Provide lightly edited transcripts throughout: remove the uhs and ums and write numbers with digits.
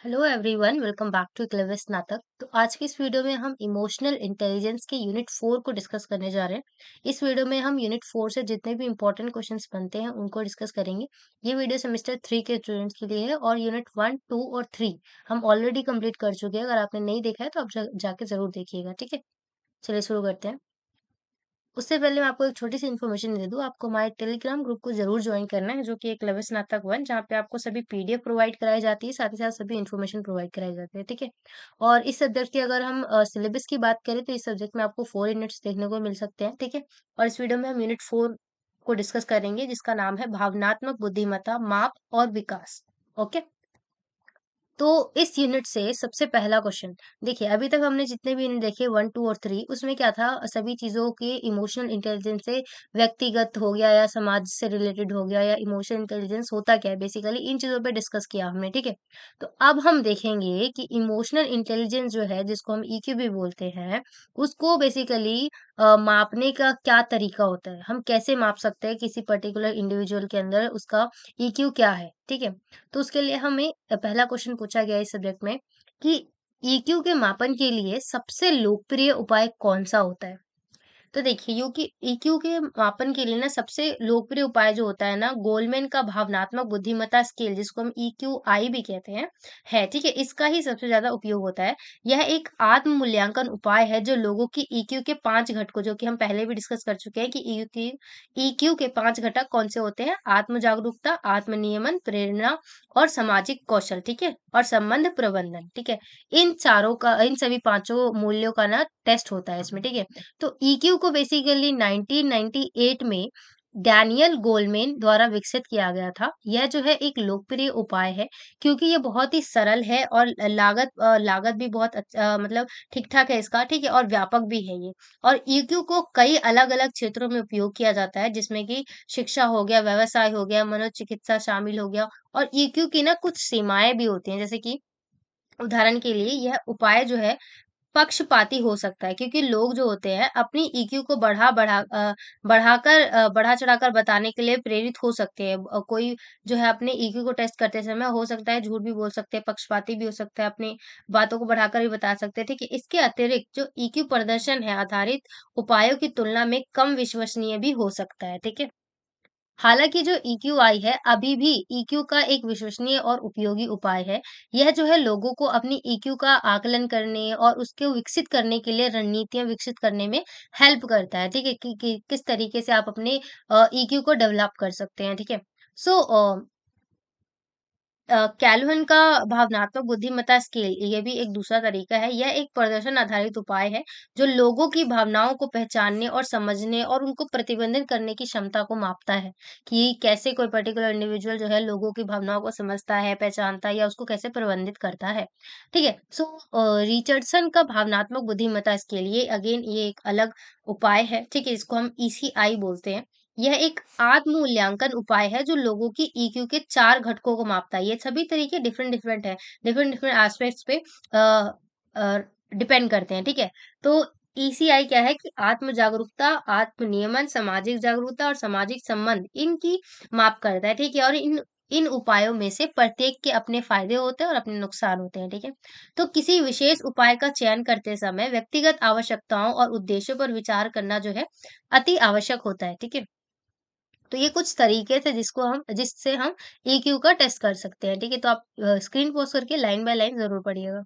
Hello everyone, welcome back to clever Snatak. तो आज की इस वीडियो में हम इमोशनल इंटेलिजेंस के यूनिट 4 को डिस्कस करने जा रहे हैं। इस वीडियो में हम यूनिट 4 से जितने भी इंपॉर्टेंट क्वेश्चंस बनते हैं उनको डिस्कस करेंगे। ये वीडियो सेमेस्टर 3 के स्टूडेंट्स के लिए है और यूनिट 1, 2 और 3 हम ऑलरेडी कंप्लीट कर चुके हैं। अगर आपने नहीं देखा है तो आप जाके जरूर देखिएगा। ठीक है, चलिए शुरू करते हैं। उससे पहले मैं आपको एक छोटी-सी इन्फॉर्मेशन दे दूँ, आपको हमारे टेलीग्राम ग्रुप को ज़रूर जॉइन करना है, जो कि एक क्लेवर स्नातक 1 जहाँ पे आपको सभी पीडीएफ प्रोवाइड कराई जाती है, साथ ही साथ सभी इन्फॉर्मेशन प्रोवाइड कराई जाती है, ठीक है? और इस सब्जेक्ट की अगर हम सिलेबस की बात करें, तो इस सब्जेक्ट में आपको 4 यूनिट्स देखने को मिल सकते हैं, ठीक है? और इस वीडियो में हम यूनिट 4 को डिस्कस करेंगे, जिसका नाम है भावनात्मक बुद्धिमत्ता, माप और विकास। ओके? तो इस यूनिट से सबसे पहला क्वेश्चन देखिए, अभी तक हमने जितने भी यूनिट देखे 1, 2 और 3 उसमें क्या था, सभी चीज़ों के इमोशनल इंटेलिजेंस से व्यक्तिगत हो गया या समाज से रिलेटेड हो गया या इमोशनल इंटेलिजेंस होता क्या है, बेसिकली इन चीज़ों पे डिस्कस किया हमने, ठीक है? तो अब हम देखेंगे कि इमोशनल इंटेलिजेंस जो है, जिसको हम ईक्यू भी बोलते हैं, उसको बेसिकली मापने का क्या तरीका होता है? हम कैसे माप सकते हैं किसी पर्टिकुलर इंडिविजुअल के अंदर उसका ईक्यू क्या है, ठीक है? तो उसके लिए हमें पहला क्वेश्चन पूछा गया है इस सब्जेक्ट में कि ईक्यू के मापन के लिए सबसे लोकप्रिय उपाय कौन-सा होता है? तो देखिए यूकी ईक्यू के मापन के लिए ना सबसे लोकप्रिय उपाय जो होता है ना, गोलमैन का भावनात्मक बुद्धिमत्ता स्केल, जिसको हम ईक्यूआई भी कहते हैं, है, ठीक है? इसका ही सबसे ज़्यादा उपयोग होता है। यह एक आत्म मूल्यांकन उपाय है जो लोगों की ईक्यू के 5 घटकों, जो कि हम पहले भी डिस्कस कर चुके हैं कि ईक्यू के 5 घटक कौन से होते हैं? आत्म जागरूकता, आत्म नियमन, प्रेरणा और सामाजिक कौशल, ठीक है? और संबंध प्रबंधन, ठीक है? इन सभी पाँचों मूल्यों का ना टेस्ट होता है इसमें, ठीक है? तो ईक्यू को बेसिकली 1998 में डैनियल गोलमेन द्वारा विकसित किया गया था। यह जो है एक लोकप्रिय उपाय है, क्योंकि ये बहुत ही सरल है और लागत भी बहुत मतलब ठीक-ठाक है इसका, ठीक है? और व्यापक भी है ये। और ईक्यू को कई अलग-अलग क्षेत्रों में उपयोग किया जाता है, जिसमें कि शिक्षा हो गया, व्यवसाय हो गया, मनोचिकित्सा शामिल हो गया। और ईक्यू की ना कुछ सीमाएँ भी होती हैं, जैसे कि उदाहरण के लिए यह उपाय जो है पक्षपाती हो सकता है, क्योंकि लोग जो होते हैं अपनी ईक्यू को बढ़ा-चढ़ाकर बताने के लिए प्रेरित हो सकते हैं। कोई जो है अपने ईक्यू को टेस्ट करते समय हो सकता है झूठ भी बोल सकते हैं, पक्षपाती भी हो सकता है, अपनी बातों को बढ़ाकर भी बता सकते हैं, ठीक है? इसके अतिरिक्त जो ईक्यू प्रदर्शन है आधारित उपायों की तुलना में कम विश्वसनीय भी हो सकता है, ठीक है? हालाँकि जो ईक्यूआई है, अभी भी ईक्यू का एक विश्वसनीय और उपयोगी उपाय है। यह जो है लोगों को अपनी ईक्यू का आकलन करने और उसको विकसित करने के लिए रणनीतियाँ विकसित करने में हेल्प करता है, ठीक है? कि किस तरीके से आप अपने ईक्यू को डेवलप कर सकते हैं, ठीक है? सो कैल्विन का भावनात्मक बुद्धिमत्ता स्केल, ये भी एक दूसरा तरीका है। यह एक प्रदर्शन आधारित उपाय है, जो लोगों की भावनाओं को पहचानने और समझने और उनको प्रतिबंधित करने की क्षमता को मापता है, कि कैसे कोई पर्टिकुलर इंडिविजुअल जो है लोगों की भावनाओं को समझता है, पहचानता है या उसको कैसे प्रबंधित करता है। ठीक है? सो रिचर्डसन का भावनात्मक बुद्धिमत्ता स्केल, ये अगेन ये एक अलग उपाय है, ठीक है? इसको हम ईसीआई बोलते हैं। यह एक आत्म मूल्यांकन उपाय है जो लोगों की ईक्यू के 4 घटकों को मापता है। ये सभी तरीके डिफरेंट डिफरेंट है। डिफरेंट डिफरेंट एस्पेक्ट्स पे अ अ, डिपेंड करते हैं, ठीक है? तो ईसीआई क्या है कि आत्म जागरूकता, आत्म नियमन, सामाजिक जागरूकता और सामाजिक संबंध इनकी माप करता है, ठीक है? और इन इन उपायों में से प्रत्येक के अपने फायदे होते हैं और अपने नुकसान होते हैं, ठीक है? तो किसी विशेष उपाय का चयन करते समय व्यक्तिगत आवश्यकताओं और उद्देश्यों पर विचार करना जो है अति आवश्यक होता है, ठीक है? तो ये कुछ तरीके थे जिससे हम ईक्यू का टेस्ट कर सकते हैं, ठीक है? तो आप स्क्रीन पॉज़ करके लाइन बाय लाइन ज़रूर पढ़िएगा।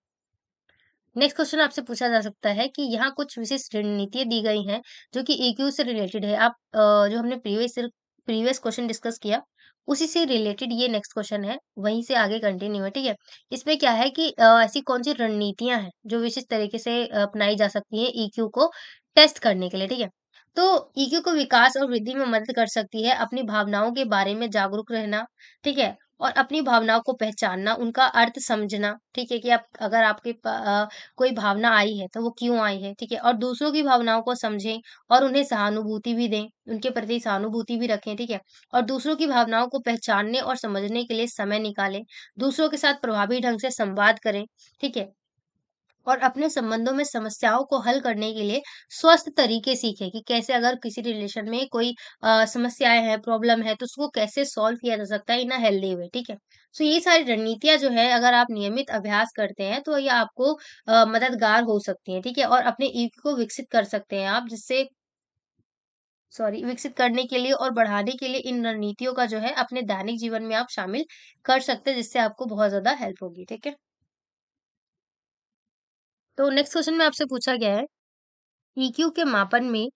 नेक्स्ट क्वेश्चन आपसे पूछा जा सकता है कि यहाँ कुछ विशिष्ट रणनीतियाँ दी गई हैं, जो कि ईक्यू से रिलेटेड है। जो हमने प्रीवियस क्वेश्चन डिस्कस किया, उसी से रिलेटेड ये नेक्स्ट क्वेश्चन है, वहीं से आगे कंटिन्यू है, ठीक है? इसमें क्या है कि ऐसी कौन-सी रणनीतियाँ हैं, जो विशिष्ट तरीके से अपनाई जा सकती हैं ईक्यू को टेस्ट करने के लिए, ठीक है? तो ईक्यू को विकास और वृद्धि में मदद कर सकती है, अपनी भावनाओं के बारे में जागरूक रहना, ठीक है? और अपनी भावनाओं को पहचानना, उनका अर्थ समझना, ठीक है? कि आप अगर कोई भावना आई है, तो वो क्यों आई है, ठीक है? और दूसरों की भावनाओं को समझें और उन्हें सहानुभूति भी दें, उनके प्रति सहानुभूति भी रखें, ठीक है? और दूसरों की भावनाओं को पहचानने और समझने के लिए समय निकालें, दूसरों के साथ प्रभावी ढंग से संवाद करें, ठीक है? और अपने संबंधों में समस्याओं को हल करने के लिए स्वस्थ तरीके सीखें कि कैसे अगर किसी रिलेशन में कोई समस्याएँ हैं, प्रॉब्लम है, तो उसको कैसे सॉल्व किया जा सकता है इन अ हेल्दी वे, ठीक है? सो ये सारी रणनीतियाँ जो है अगर आप नियमित अभ्यास करते हैं तो ये आपको मददगार हो सकती हैं, ठीक है? और अपने ईक्यू को विकसित कर सकते हैं आप जिससे विकसित करने के लिए और बढ़ाने के लिए इन रणनीतियों का जो है अपने दैनिक जीवन में आप शामिल कर सकते हैं जिससे आपको बहुत ज़्यादा हेल्प होगी, ठीक है? तो नेक्स्ट क्वेश्चन में आपसे पूछा गया है ईक्यू के मापन में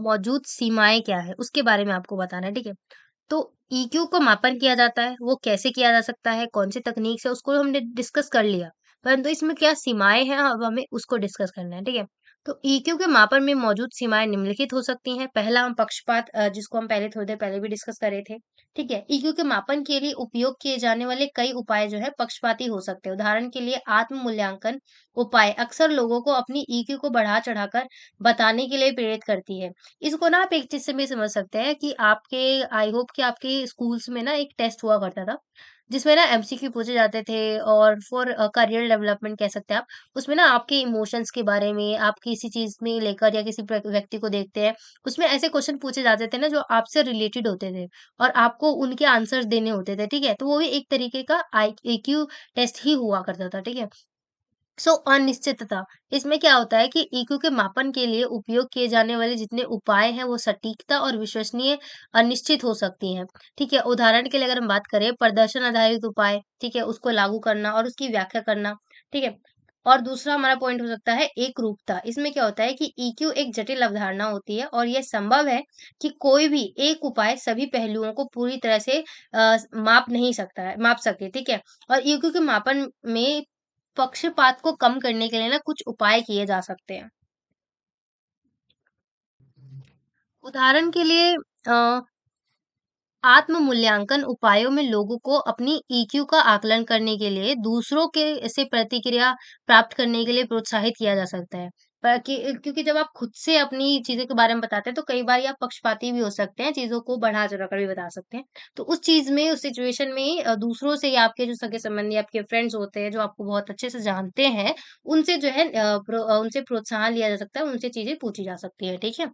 मौजूद सीमाएँ क्या है? उसके बारे में आपको बताना है, ठीक है? तो ईक्यू को मापन किया जाता है, वो कैसे किया जा सकता है, कौन सी तकनीक से उसको हमने डिस्कस कर लिया। परंतु इसमें क्या सीमाएँ हैं अब हमें उसको डिस्कस करना है, ठीक है? तो ईक्यू के मापन में मौजूद सीमाएँ निम्नलिखित हो सकती हैं। पहला हम पक्षपात जिसको हम पहले थोड़ी देर पहले भी डिस्कस कर रहे थे, ठीक है? ईक्यू के मापन के लिए उपयोग किए जाने वाले कई उपाय जो है पक्षपाती हो सकते हैं। उदाहरण के लिए आत्म मूल्यांकन उपाय अक्सर लोगों को अपनी ईक्यू को बढ़ा-चढ़ाकर बताने के लिए प्रेरित करती है। इसको ना आप एक चीज़ से भी समझ सकते हैं कि आपके आई होप कि आपके स्कूल्स में ना एक टेस्ट हुआ करता था, जिसमें ना एमसीक्यू पूछे जाते थे और फॉर करियर डेवलपमेंट कह सकते हैं आप। उसमें ना आपके इमोशंस के बारे में, आप किसी चीज़ में लेकर या किसी व्यक्ति को देखते हैं, उसमें ऐसे क्वेश्चन पूछे जाते थे ना जो आपसे रिलेटेड होते थे और आपको उनके आंसर्स देने होते थे, ठीक है? तो वो भी एक तरीके का आई आईक्यू टेस्ट ही हुआ करता था, ठीक है? अनिश्चितता, इसमें क्या होता है कि ईक्यू के मापन के लिए उपयोग किए जाने वाले जितने उपाय हैं, वो सटीकता और विश्वसनीय अनिश्चित हो सकती हैं, ठीक है? उदाहरण के लिए अगर हम बात करें प्रदर्शन आधारित उपाय, ठीक है? उसको लागू करना और उसकी व्याख्या करना, ठीक है? और दूसरा हमारा पॉइंट हो सकता है एकरूपता, इसमें क्या होता है कि ईक्यू एक जटिल अवधारणा होती है और ये संभव है कि कोई भी एक उपाय सभी पहलुओं को पूरी तरह से माप सके, ठीक है? और ईक्यू के मापन में पक्षपात को कम करने के लिए ना कुछ उपाय किए जा सकते हैं। उदाहरण के लिए आत्म मूल्यांकन उपायों में लोगों को अपनी ईक्यू का आकलन करने के लिए दूसरों के से प्रतिक्रिया प्राप्त करने के लिए प्रोत्साहित किया जा सकता है। क्योंकि जब आप खुद से अपनी चीज़ों के बारे में बताते हैं तो कई बार आप पक्षपाती भी हो सकते हैं, चीज़ों को बढ़ा-चढ़ा कर भी बता सकते हैं। तो उस चीज़ में, उस सिचुएशन में दूसरों से या आपके जो सगे-संबंधी आपके फ्रेंड्स होते हैं, जो आपको बहुत अच्छे से जानते हैं, उनसे जो है उनसे प्रोत्साहन लिया जा सकता है, उनसे चीज़ें पूछी जा सकती हैं, ठीक है?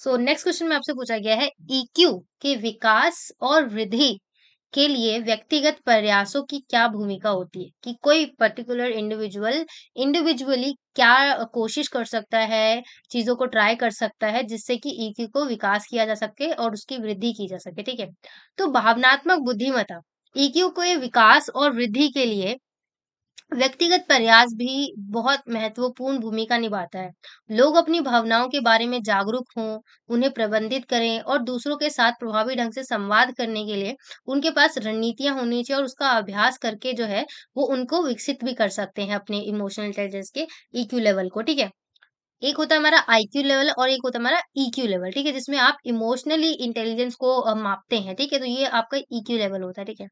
नेक्स्ट क्वेश्चन में आपसे पूछा गया है ईक्यू के विकास और वृद्धि के लिए व्यक्तिगत प्रयासों की क्या भूमिका होती है कि कोई पर्टिकुलर इंडिविजुअली क्या कोशिश कर सकता है, चीजों को ट्राई कर सकता है जिससे कि ईक्यू को विकास किया जा सके और उसकी वृद्धि की जा सके, ठीक है? तो भावनात्मक बुद्धिमत्ता ईक्यू के विकास और वृद्धि के लिए व्यक्तिगत प्रयास भी बहुत महत्वपूर्ण भूमिका निभाता है। लोग अपनी भावनाओं के बारे में जागरूक हों, उन्हें प्रबंधित करें और दूसरों के साथ प्रभावी ढंग से संवाद करने के लिए उनके पास रणनीतियाँ होनी चाहिए और उसका अभ्यास करके जो है, वो उनको विकसित भी कर सकते हैं अपने इमोशनल इंटेलिजेंस के ईक्यू लेवल को, ठीक है? एक होता है हमारा आईक्यू लेवल और एक होता है हमारा ईक्यू लेवल, ठीक है? जिसमें आप इमोशनली इंटेलिजेंस को मापते हैं, ठीक है? तो ये आपका ईक्यू लेवल होता है, ठीक है?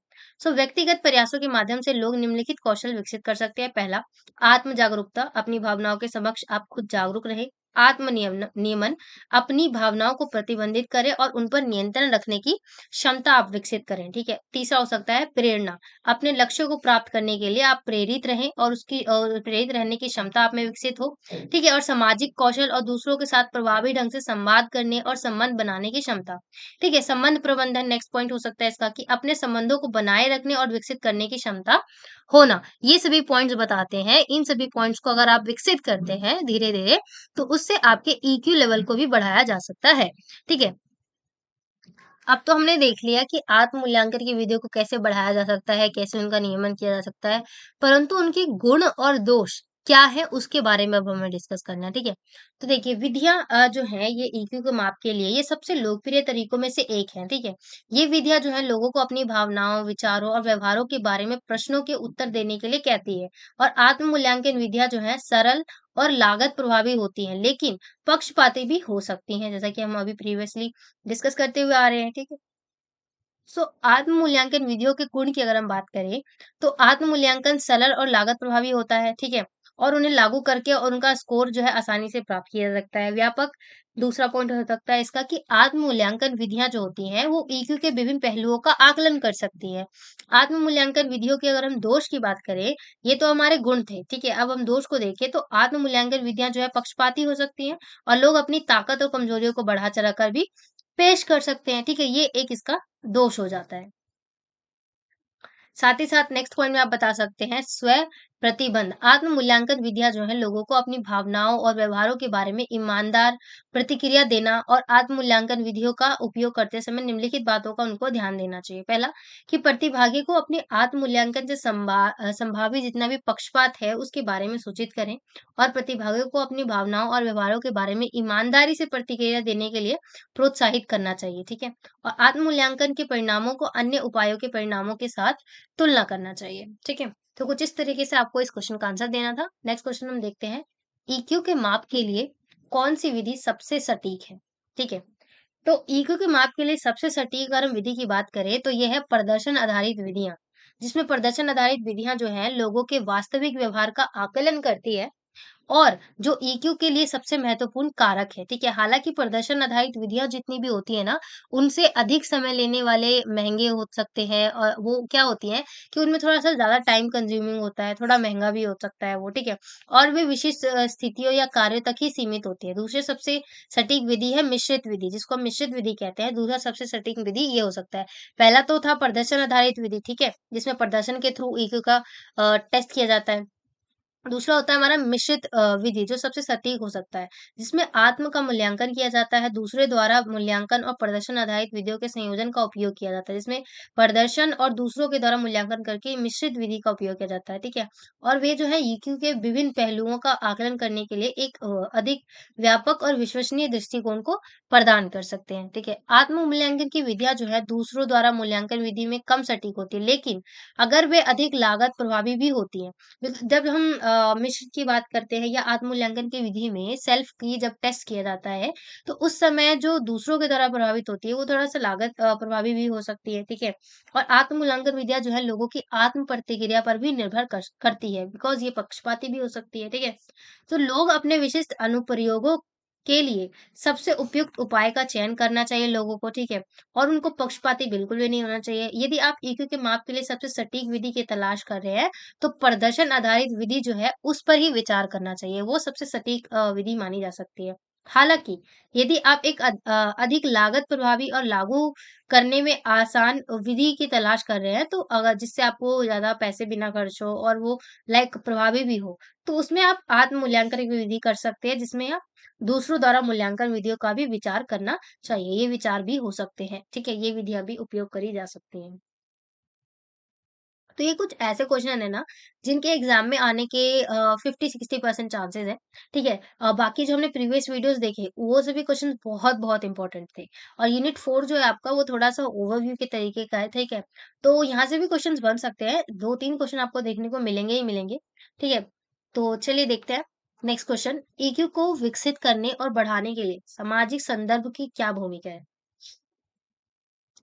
व्यक्तिगत प्रयासों के माध्यम से लोग निम्नलिखित कौशल विकसित कर सकते हैं। पहला, आत्म जागरूकता, अपनी भावनाओं के समक्ष आप खुद जागरूक रहें। आत्म नियमन, अपनी भावनाओं को प्रतिबंधित करें और उन पर नियंत्रण रखने की क्षमता आप विकसित करें, ठीक है? तीसरा हो सकता है प्रेरणा, अपने लक्ष्यों को प्राप्त करने के लिए आप प्रेरित रहें और प्रेरित रहने की क्षमता आप में विकसित हो। ठीक है? और सामाजिक कौशल और दूसरों के साथ प्रभावी ढंग से संवाद करने और संबंध बनाने की क्षमता। ठीक है? संबंध प्रबंधन नेक्स्ट पॉइंट हो सकता है इसका कि अपने संबंधों को बनाए रखने और विकसित करने की क्षमता होना। ये सभी पॉइंट्स बताते हैं, इन सभी पॉइंट्स को अगर आप विकसित करते हैं धीरे-धीरे, तो उससे आपके ईक्यू लेवल को भी बढ़ाया जा सकता है। ठीक है? अब तो हमने देख लिया कि आत्म मूल्यांकन की विधियों को कैसे बढ़ाया जा सकता है, कैसे उनका नियमन किया जा सकता है, परंतु उनके गुण और दोष क्या है उसके बारे में अब हमें डिस्कस करना है, ठीक है? तो देखिए विधियाँ जो हैं ये ईक्यू के माप के लिए ये सबसे लोकप्रिय तरीकों में से एक है, ठीक है? ये विधियाँ जो है लोगों को अपनी भावनाओं, विचारों और व्यवहारों के बारे में प्रश्नों के उत्तर देने के लिए कहती है और आत्म मूल्यांकन विधियाँ जो हैं सरल और लागत प्रभावी होती हैं, लेकिन पक्षपाती भी हो सकती हैं, जैसा कि हम अभी प्रीवियसली डिस्कस करते हुए आ रहे हैं, ठीक है? आत्म मूल्यांकन विधियों के गुण की अगर हम बात करें, तो आत्म मूल्यांकन सरल और लागत प्रभावी होता है, ठीक है? और उन्हें लागू करके और उनका स्कोर जो है आसानी से प्राप्त किया जा सकता है। व्यापक दूसरा पॉइंट हो सकता है इसका कि आत्म मूल्यांकन विधियाँ जो होती हैं, वो ईक्यू के विभिन्न पहलुओं का आकलन कर सकती हैं। आत्म मूल्यांकन विधियों की अगर हम दोष की बात करें, ये तो हमारे गुण थे, ठीक है? अब हम दोष को देखें तो आत्म मूल्यांकन विधियाँ जो है पक्षपाती हो सकती हैं और लोग अपनी ताकत और कमजोरियों को बढ़ा-चढ़ा कर भी पेश कर सकते हैं, ठीक है? ये एक इसका दोष हो जाता है। साथ ही साथ नेक्स्ट पॉइंट में आप बता सकते हैं स्व प्रतिबंध। आत्म मूल्यांकन विधियां जो है लोगों को अपनी भावनाओं और व्यवहारों के बारे में ईमानदार प्रतिक्रिया देना, और आत्म मूल्यांकन विधियों का उपयोग करते समय निम्नलिखित बातों का उनको ध्यान देना चाहिए। पहला, कि प्रतिभागी को अपने आत्म मूल्यांकन से संभावित जितना भी पक्षपात है उसके बारे में सूचित करें, और प्रतिभागियों को अपनी भावनाओं और व्यवहारों के बारे में ईमानदारी से प्रतिक्रिया देने के लिए प्रोत्साहित करना चाहिए। ठीक है। और आत्म मूल्यांकन के परिणामों को अन्य उपायों के परिणामों के साथ तुलना करना चाहिए। ठीक है। तो कुछ इस तरीके से आपको इस क्वेश्चन का आंसर देना था। नेक्स्ट क्वेश्चन हम देखते हैं, ईक्यू के माप के लिए कौन सी विधि सबसे सटीक है? ठीक है। तो ईक्यू के माप के लिए सबसे सटीक अगर हम विधि की बात करें तो यह है प्रदर्शन आधारित विधियां, जिसमें प्रदर्शन आधारित विधियां जो है लोगों के वास्तविक व्यवहार का आकलन करती है और जो ईक्यू के लिए सबसे महत्वपूर्ण कारक है, ठीक है? हालाँकि प्रदर्शन आधारित विधियाँ जितनी भी होती है ना, उनसे अधिक समय लेने वाले महँगे हो सकते हैं, और वो क्या होती हैं कि उनमें थोड़ा-सा ज़्यादा टाइम कंज्यूमिंग होता है, थोड़ा महँगा भी हो सकता है वो, ठीक है? और वे विशिष्ट स्थितियों या कार्यों तक ही सीमित होती है। दूसरी सबसे सटीक विधि है मिश्रित विधि, जिसको हम मिश्रित विधि कहते हैं। दूसरा सबसे सटीक विधि ये हो सकता है। पहला तो था प्रदर्शन आधारित विधि, ठीक है? जिसमें प्रदर्शन के थ्रू ईक्यू का टेस्ट किया जाता है। दूसरा होता है हमारा मिश्रित विधि, जो सबसे सटीक हो सकता है, जिसमें आत्म का मूल्यांकन किया जाता है, दूसरे द्वारा मूल्यांकन और प्रदर्शन आधारित विधियों के संयोजन का उपयोग किया जाता है, जिसमें प्रदर्शन और दूसरों के द्वारा मूल्यांकन करके मिश्रित विधि का उपयोग किया जाता है, ठीक है? और वे जो है ईक्यू के विभिन्न पहलुओं का आकलन करने के लिए एक अधिक व्यापक और विश्वसनीय दृष्टिकोण को प्रदान कर सकते हैं, ठीक है? आत्म मूल्यांकन की विधियाँ जो है दूसरों द्वारा मूल्यांकन विधि में कम सटीक होती है, लेकिन अगर वे अधिक लागत प्रभावी भी होती हैं। जब हम मिश्र की बात करते हैं या आत्म मूल्यांकन की विधि में सेल्फ की जब टेस्ट किया जाता है, तो उस समय जो दूसरों के द्वारा प्रभावित होती है, वो थोड़ा-सा लागत प्रभावी भी हो सकती है, ठीक है? और आत्म मूल्यांकन विधियाँ जो है लोगों की आत्म प्रतिक्रिया पर भी निर्भर करती है, बिकॉज़ ये पक्षपाती भी हो सकती है, ठीक है? तो लोग अपने विशिष्ट अनुप्रयोगों के लिए सबसे उपयुक्त उपाय का चयन करना चाहिए लोगों को, ठीक है? और उनको पक्षपाती बिल्कुल भी नहीं होना चाहिए। यदि आप ईक्यू के माप के लिए सबसे सटीक विधि की तलाश कर रहे हैं, तो प्रदर्शन आधारित विधि जो है उस पर ही विचार करना चाहिए, वो सबसे सटीक विधि मानी जा सकती है। हालाँकि यदि आप एक अधिक लागत प्रभावी और लागू करने में आसान विधि की तलाश कर रहे हैं, तो अगर जिससे आपको ज़्यादा पैसे भी ना खर्च हो और वो लाइक प्रभावी भी हो, तो उसमें आप आत्म मूल्यांकन की विधि कर सकते हैं, जिसमें आप दूसरों द्वारा मूल्यांकन विधियों का भी विचार करना चाहिए। ये विचार भी हो सकते हैं, ठीक है? ये विधियाँ भी उपयोग करी जा सकती हैं। तो ये कुछ ऐसे क्वेश्चन है ना जिनके एग्जाम में आने के 50-60% चांसेस है, ठीक है। बाकी जो हमने प्रीवियस वीडियोस देखे वो सभी क्वेश्चन बहुत बहुत इंपॉर्टेंट थे, और यूनिट 4 जो है आपका वो थोड़ा सा ओवरव्यू के तरीके का है, ठीक है। तो यहाँ से भी क्वेश्चंस बन सकते हैं, 2-3 क्वेश्चन आपको देखने को मिलेंगे ही मिलेंगे, ठीक है। तो चलिए देखते हैं। नेक्स्ट क्वेश्चन, ईक्यू को विकसित करने और बढ़ाने के लिए सामाजिक संदर्भ की क्या भूमिका है?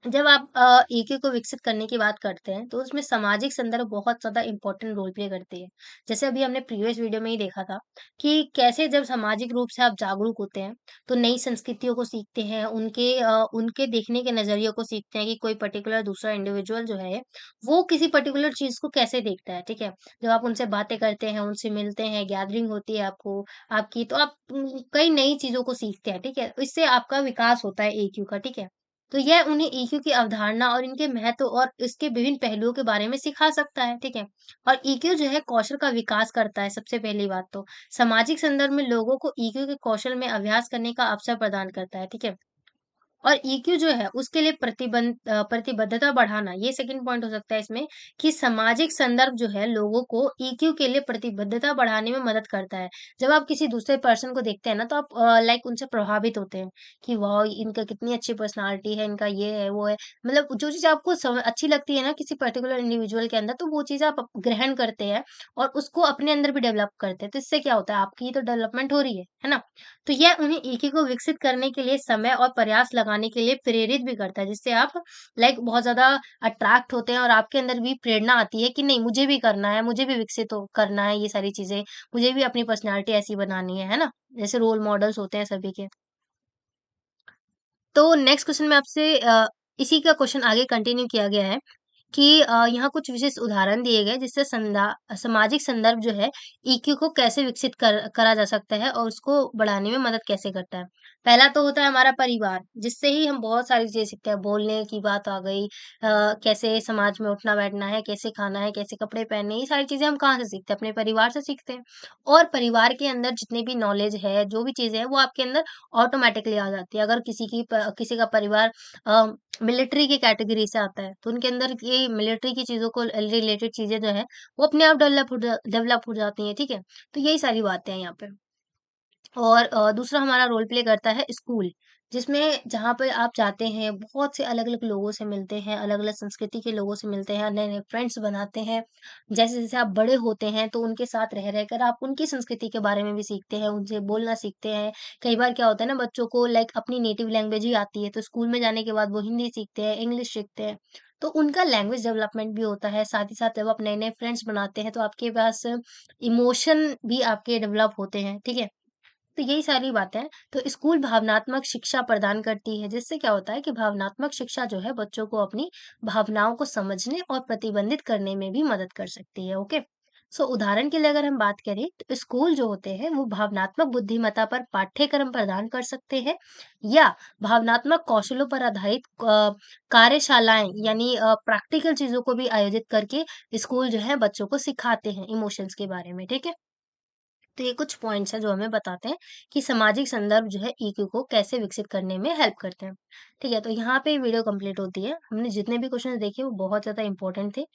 जब आप ईक्यू को विकसित करने की बात करते हैं, तो उसमें सामाजिक संदर्भ बहुत ज़्यादा इम्पोर्टेंट रोल प्ले करती है। जैसे अभी हमने प्रीवियस वीडियो में ही देखा था कि कैसे जब सामाजिक रूप से आप जागरूक होते हैं, तो नई संस्कृतियों को सीखते हैं, उनके देखने के नज़रियों को सीखते हैं कि कोई पर्टिकुलर दूसरा इंडिविजुअल जो है, वो किसी पर्टिकुलर चीज़ को कैसे देखता है, ठीक है? जब आप उनसे बातें करते हैं, उनसे मिलते हैं, गैदरिंग होती है आपकी, तो आप कई नई चीज़ों को सीखते हैं, ठीक है? इससे आपका विकास होता है ईक्यू का, ठीक है? तो यह उन्हें ईक्यू की अवधारणा और इनके महत्व और इसके विभिन्न पहलुओं के बारे में सिखा सकता है, ठीक है? और ईक्यू जो है कौशल का विकास करता है, सबसे पहली बात तो। सामाजिक संदर्भ में लोगों को ईक्यू के कौशल में अभ्यास करने का अवसर प्रदान करता है, ठीक है? और ईक्यू जो है उसके लिए प्रतिबद्धता बढ़ाना, ये सेकंड पॉइंट हो सकता है इसमें, कि सामाजिक संदर्भ जो है लोगों को ईक्यू के लिए प्रतिबद्धता बढ़ाने में मदद करता है। जब आप किसी दूसरे पर्सन को देखते हैं ना, तो आप लाइक उनसे प्रभावित होते हैं कि वाह, इनका कितनी अच्छी पर्सनालिटी है, इनका ये है वो है। मतलब जो चीज़ आपको अच्छी लगती है ना किसी पर्टिकुलर इंडिविजुअल के अंदर, तो वो चीज़ आप ग्रहण करते हैं और उसको अपने अंदर भी डेवलप करते हैं। तो इससे क्या होता है, आपकी तो डेवलपमेंट हो रही है ना? तो यह उन्हें ईक्यू को विकसित करने के लिए समय और प्रयास लगाने के लिए प्रेरित भी करता है, जिससे आप लाइक बहुत ज़्यादा अट्रैक्ट होते हैं और आपके अंदर भी प्रेरणा आती है कि नहीं, मुझे भी करना है, मुझे भी विकसित हो करना है ये सारी चीज़ें, मुझे भी अपनी पर्सनैलिटी ऐसी बनानी है ना? जैसे रोल मॉडल्स होते हैं सभी के। तो नेक्स्ट क्वेश्चन में आपसे इसी का क्वेश्चन आगे कंटिन्यू किया गया है कि यहाँ कुछ विशेष उदाहरण दिए गए जिससे सामाजिक संदर्भ जो है ईक्यू को कैसे विकसित करा जा सकता है और उसको बढ़ाने में मदद कैसे करता है। पहला तो होता है हमारा परिवार, जिससे ही हम बहुत सारी चीज़ें सीखते हैं, बोलने की बात आ गई, कैसे समाज में उठना-बैठना है, कैसे खाना है, कैसे कपड़े पहनने हैं, ये सारी चीज़ें हम कहाँ से सीखते हैं? अपने परिवार से सीखते हैं। और परिवार के अंदर जितनी भी नॉलेज है, जो भी चीज़ें हैं, वो आपके अंदर ऑटोमैटिकली आ जाती है। अगर किसी का परिवार अ, मिलिट्री की कैटेगरी से आता है, तो उनके अंदर ये मिलिट्री की चीज़ों को रिलेटेड चीज़ें जो है, वो अपने आप डेवलप हो जाती हैं, ठीक है? तो यही सारी बातें हैं यहाँ पे। और दूसरा हमारा रोल प्ले करता है स्कूल, जिसमें जहाँ पे आप जाते हैं, बहुत से अलग-अलग लोगों से मिलते हैं, अलग-अलग संस्कृति के लोगों से मिलते हैं, नए-नए फ्रेंड्स बनाते हैं। जैसे-जैसे आप बड़े होते हैं, तो उनके साथ रह-रह कर आप उनकी संस्कृति के बारे में भी सीखते हैं, उनसे बोलना सीखते हैं। कई बार क्या होता है ना, बच्चों को लाइक अपनी नेटिव लैंग्वेज ही आती है, तो स्कूल में जाने के बाद वो हिंदी सीखते हैं, इंग्लिश सीखते हैं। तो उनका लैंग्वेज डेवलपमेंट भी होता है, साथ ही साथ जब आप नए-नए फ्रेंड्स बनाते हैं, तो आपके पास इमोशन भी आपके डेवलप होते हैं, ठीक है? तो यही सारी बातें हैं। तो स्कूल भावनात्मक शिक्षा प्रदान करती है, जिससे क्या होता है कि भावनात्मक शिक्षा जो है बच्चों को अपनी भावनाओं को समझने और प्रतिबंधित करने में भी मदद कर सकती है, ओके? सो उदाहरण के लिए अगर हम बात करें तो स्कूल जो होते हैं वो भावनात्मक बुद्धिमत्ता पर पाठ्यक्रम प्रदान कर सकते हैं या भावनात्मक कौशलों पर आधारित कार्यशालाएँ यानी प्रैक्टिकल चीज़ों को भी आयोजित करके स्कूल जो है बच्चों को सिखाते हैं इमोशंस के बारे में, ठीक है? तो ये कुछ पॉइंट्स हैं जो हमें बताते हैं कि सामाजिक संदर्भ जो है ईक्यू को कैसे विकसित करने में हेल्प करते हैं। ठीक है, तो यहाँ पे वीडियो कंप्लीट होती है। हमने जितने भी क्वेश्चंस देखे वो बहुत ज़्यादा इंपॉर्टेंट थे।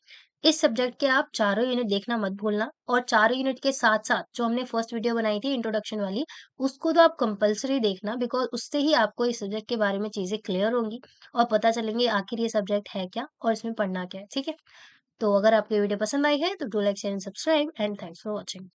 इस सब्जेक्ट के आप चारों यूनिट देखना मत भूलना और चारों यूनिट के साथ-साथ जो हमने फर्स्ट वीडियो बनाई थी इंट्रोडक्शन वाली, उसको तो आप कंपल्सरी देखना बिकॉज़ उससे ही आपको इस सब्जेक्ट के बारे में चीज़ें क्लियर होंगी और पता चलेंगी आखिर ये सब्जेक्ट है क्या और इसमें पढ़ना क्या है, ठीक है? तो अगर आपको ये वीडियो पसंद आई है तो do like, share and subscribe and thanks for watching.